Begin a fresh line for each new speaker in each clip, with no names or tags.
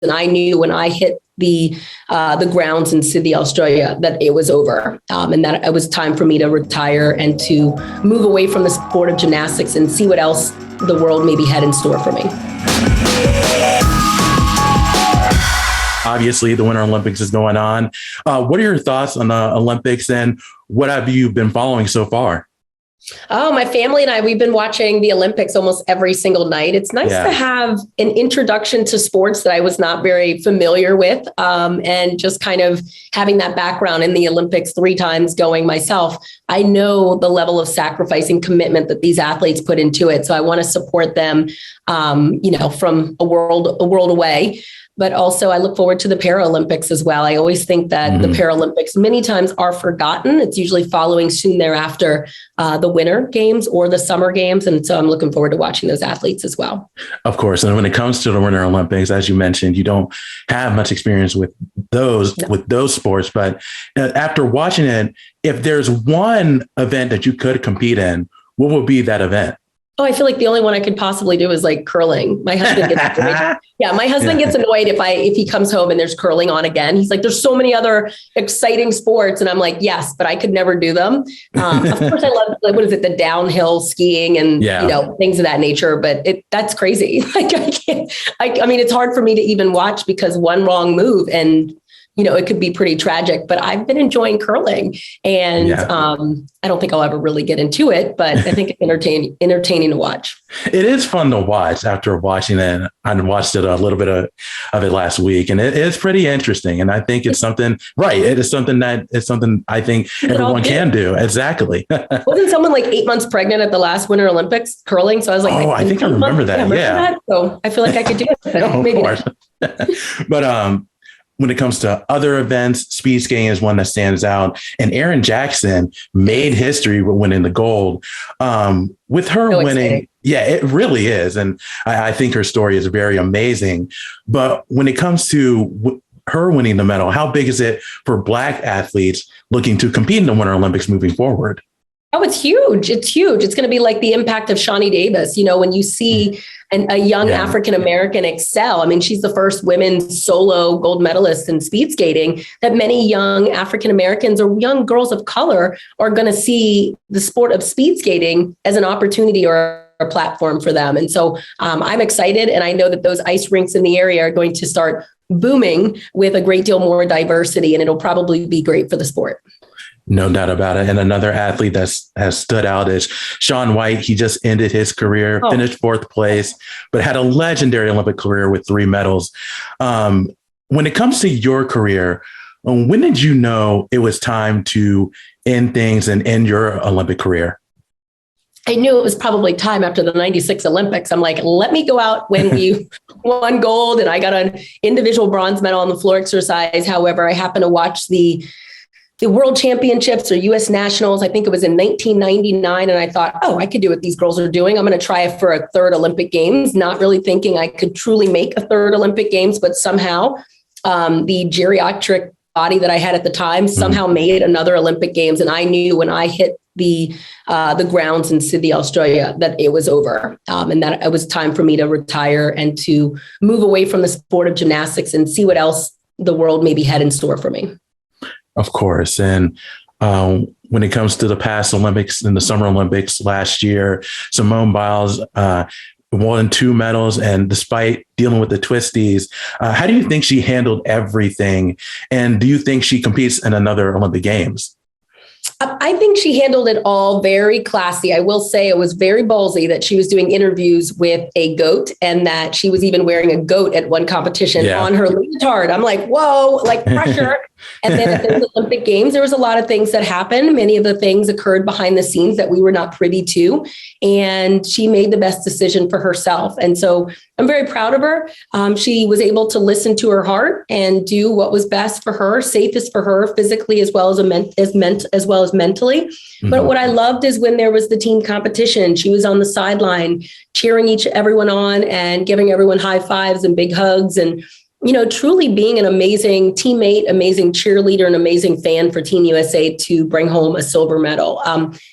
And I knew when I hit the grounds in Sydney, Australia, that it was over, and that it was time for me to retire and to move away from the sport of gymnastics and see what else the world maybe had in store for me.
Obviously, the Winter Olympics is going on. What are your thoughts on the Olympics, and what have you been following so far?
Oh, my family and I, we've been watching the Olympics almost every single night. It's nice to have an introduction to sports that I was not very familiar with, and just kind of having that background in the Olympics 3 times going myself. I know the level of sacrifice and commitment that these athletes put into it. So I want to support them, from a world away. But also I look forward to the Paralympics as well. I always think that the Paralympics many times are forgotten. It's usually following soon thereafter the Winter Games or the Summer Games. And so I'm looking forward to watching those athletes as well.
Of course. And when it comes to the Winter Olympics, as you mentioned, you don't have much experience with those sports. But after watching it, if there's one event that you could compete in, what would be that event?
Oh, I feel like the only one I could possibly do is like curling. My husband gets annoyed. My husband gets annoyed if he comes home and there's curling on again. He's like, there's so many other exciting sports. And I'm like, yes, but I could never do them. Of course, I love, the downhill skiing and, things of that nature. But that's crazy. Like I can't, I mean, it's hard for me to even watch because one wrong move and it could be pretty tragic, but I've been enjoying curling and I don't think I'll ever really get into it, but I think it's entertaining to watch.
It is fun to watch after watching it. I watched it a little bit of it last week and it is pretty interesting. And I think it's something, it is something I think everyone can do. Exactly.
Wasn't someone like 8 months pregnant at the last Winter Olympics curling? So I was like,
I think I remember that. Yeah.
So I feel like I could do it.
Of course. But, when it comes to other events, speed skating is one that stands out. And Erin Jackson made history with winning the gold. With her winning, it really is. And I think her story is very amazing. But when it comes to her winning the medal, how big is it for Black athletes looking to compete in the Winter Olympics moving forward?
Oh, it's huge. It's huge. It's going to be like the impact of Shawn Davis. When you see a young African-American excel. I mean, she's the first women's solo gold medalist in speed skating that many young African-Americans or young girls of color are going to see the sport of speed skating as an opportunity or a platform for them. And so I'm excited. And I know that those ice rinks in the area are going to start booming with a great deal more diversity, and it'll probably be great for the sport.
No doubt about it. And another athlete that has stood out is Shawn White. He just ended his career, finished 4th place, but had a legendary Olympic career with 3 medals. When it comes to your career, when did you know it was time to end things and end your Olympic career?
I knew it was probably time after the 96 Olympics. I'm like, let me go out when we won gold and I got an individual bronze medal on the floor exercise. However, I happened to watch the World Championships or U.S. Nationals. I think it was in 1999. And I thought, I could do what these girls are doing. I'm going to try it for a 3rd Olympic Games, not really thinking I could truly make a 3rd Olympic Games, but somehow the geriatric body that I had at the time somehow made another Olympic Games. And I knew when I hit the grounds in Sydney, Australia, that it was over, and that it was time for me to retire and to move away from the sport of gymnastics and see what else the world maybe had in store for me.
Of course. And when it comes to the past Olympics and the Summer Olympics last year, Simone Biles won 2 medals. And despite dealing with the twisties, how do you think she handled everything? And do you think she competes in another Olympic Games?
I think she handled it all very classy. I will say it was very ballsy that she was doing interviews with a goat and that she was even wearing a goat at one competition on her leotard. I'm like, whoa, like pressure. And then at the Olympic Games, there was a lot of things that happened. Many of the things occurred behind the scenes that we were not privy to. And she made the best decision for herself. And so I'm very proud of her. She was able to listen to her heart and do what was best for her, safest for her, physically as well as mentally. But what I loved is when there was the team competition, she was on the sideline cheering everyone on and giving everyone high fives and big hugs and truly being an amazing teammate, amazing cheerleader, and amazing fan for Team USA to bring home a silver medal.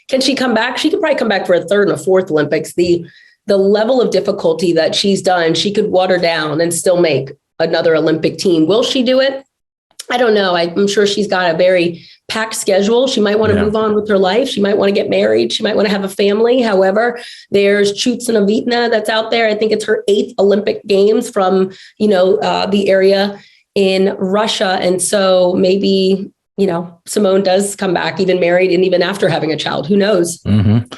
Can she come back? She could probably come back for a 3rd and a 4th Olympics. The level of difficulty that she's done, she could water down and still make another Olympic team. Will she do it? I don't know. I'm sure she's got a very packed schedule. She might want to move on with her life. She might want to get married. She might want to have a family. However, there's Chutsina that's out there. I think it's her 8th Olympic Games from, the area in Russia. And so maybe, Simone does come back even married and even after having a child. Who knows?
Mm-hmm.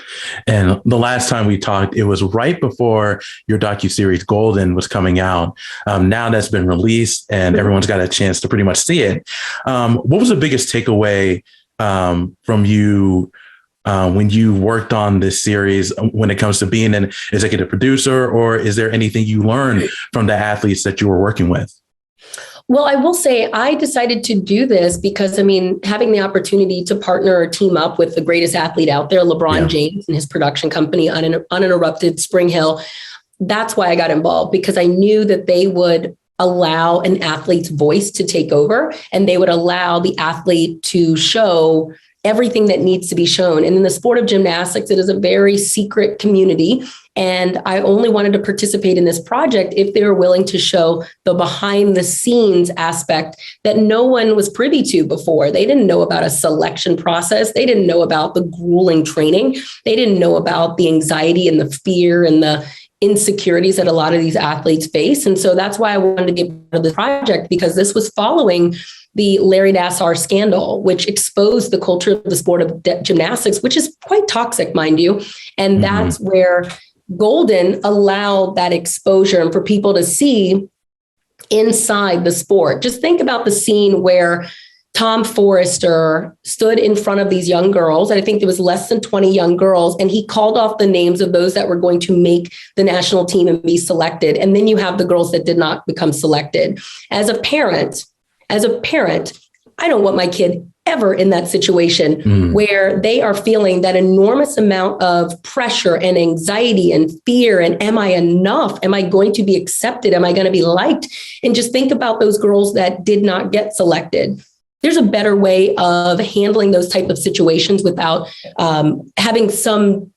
And the last time we talked, it was right before your docuseries Golden was coming out. Now that's been released and everyone's got a chance to pretty much see it. What was the biggest takeaway from you when you worked on this series when it comes to being an executive producer, or is there anything you learned from the athletes that you were working with?
Well, I will say I decided to do this because, having the opportunity to partner or team up with the greatest athlete out there, LeBron James and his production company, Uninterrupted Spring Hill, that's why I got involved, because I knew that they would allow an athlete's voice to take over and they would allow the athlete to show everything that needs to be shown. And in the sport of gymnastics, it is a very secret community. And I only wanted to participate in this project if they were willing to show the behind the scenes aspect that no one was privy to before. They didn't know about a selection process. They didn't know about the grueling training. They didn't know about the anxiety and the fear and the insecurities that a lot of these athletes face. And so that's why I wanted to get part of the project, because this was following the Larry Nassar scandal, which exposed the culture of the sport of gymnastics, which is quite toxic, mind you. And that's where Golden allowed that exposure and for people to see inside the sport. Just think about the scene where Tom Forrester stood in front of these young girls. I think there was less than 20 young girls, and he called off the names of those that were going to make the national team and be selected. And then you have the girls that did not become selected. As a parent, I don't want my kid ever in that situation where they are feeling that enormous amount of pressure and anxiety and fear. And am I enough? Am I going to be accepted? Am I going to be liked? And just think about those girls that did not get selected. There's a better way of handling those type of situations without having some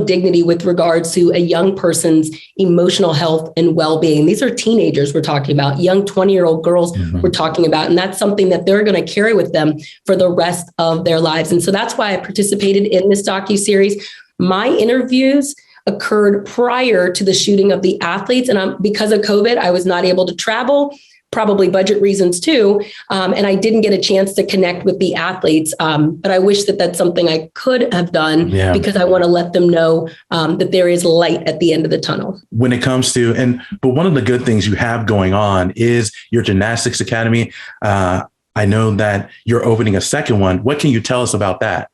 dignity with regards to a young person's emotional health and well-being. These are teenagers we're talking about, young 20-year-old girls we're talking about, and that's something that they're going to carry with them for the rest of their lives. And so that's why I participated in this docuseries. My interviews occurred prior to the shooting of the athletes, and because of COVID, I was not able to travel. Probably budget reasons too. And I didn't get a chance to connect with the athletes. But I wish that that's something I could have done because I want to let them know that there is light at the end of the tunnel. When it comes to,
but one of the good things you have going on is your Gymnastics Academy. I know that you're opening a second one. What can you tell us about that?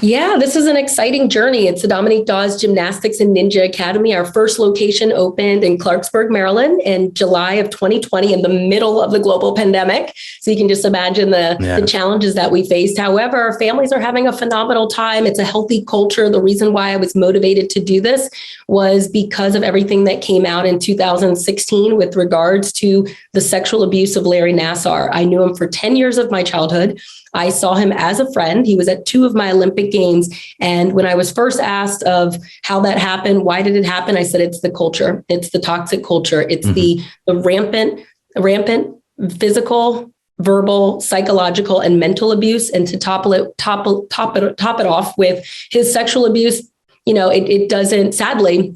Yeah, this is an exciting journey. It's the Dominique Dawes Gymnastics and Ninja Academy. Our first location opened in Clarksburg, Maryland in July of 2020 in the middle of the global pandemic. So you can just imagine the challenges that we faced. However, families are having a phenomenal time. It's a healthy culture. The reason why I was motivated to do this was because of everything that came out in 2016 with regards to the sexual abuse of Larry Nassar. I knew him for 10 years of my childhood. I saw him as a friend. He was at 2 of my Olympic Games. And when I was first asked of how that happened, why did it happen? I said, it's the culture. It's the toxic culture. It's the rampant physical, verbal, psychological, and mental abuse. And to top it off with his sexual abuse, it doesn't, sadly,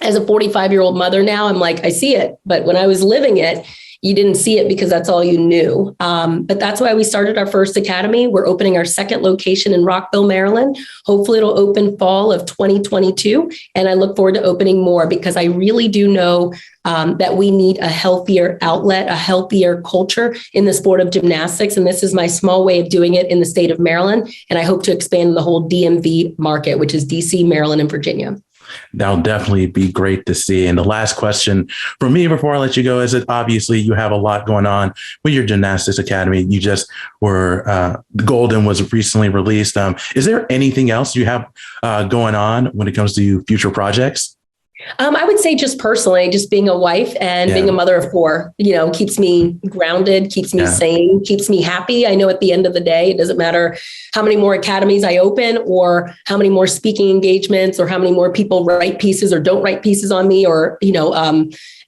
as a 45-year-old mother now, I'm like, I see it. But when I was living it, you didn't see it because that's all you knew. But that's why we started our first academy. We're opening our second location in Rockville, Maryland. Hopefully it'll open fall of 2022. And I look forward to opening more because I really do know that we need a healthier outlet, a healthier culture in the sport of gymnastics. And this is my small way of doing it in the state of Maryland. And I hope to expand the whole DMV market, which is DC, Maryland, and Virginia.
That'll definitely be great to see. And the last question for me before I let you go is that obviously you have a lot going on with your Gymnastics Academy. You just were, Golden was recently released. Is there anything else you have going on when it comes to future projects?
I would say just personally, just being a wife and being a mother of 4, keeps me grounded, keeps me sane, keeps me happy. I know at the end of the day, it doesn't matter how many more academies I open or how many more speaking engagements or how many more people write pieces or don't write pieces on me or,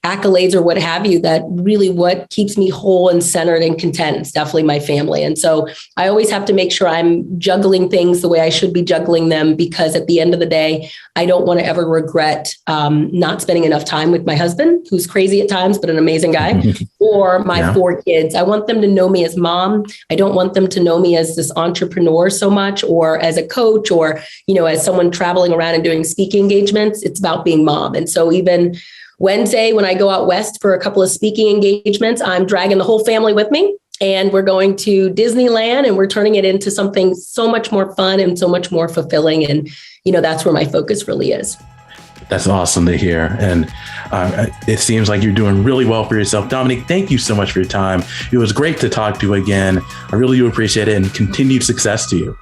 accolades or what have you, that really what keeps me whole and centered and content is definitely my family. And so I always have to make sure I'm juggling things the way I should be juggling them, because at the end of the day, I don't want to ever regret not spending enough time with my husband, who's crazy at times, but an amazing guy, or my 4 kids. I want them to know me as mom. I don't want them to know me as this entrepreneur so much, or as a coach, or, as someone traveling around and doing speaking engagements. It's about being mom. And so even Wednesday, when I go out west for a couple of speaking engagements, I'm dragging the whole family with me. And we're going to Disneyland, and we're turning it into something so much more fun and so much more fulfilling. And, that's where my focus really is.
That's awesome to hear. And it seems like you're doing really well for yourself. Dominique, thank you so much for your time. It was great to talk to you again. I really do appreciate it, and continued success to you.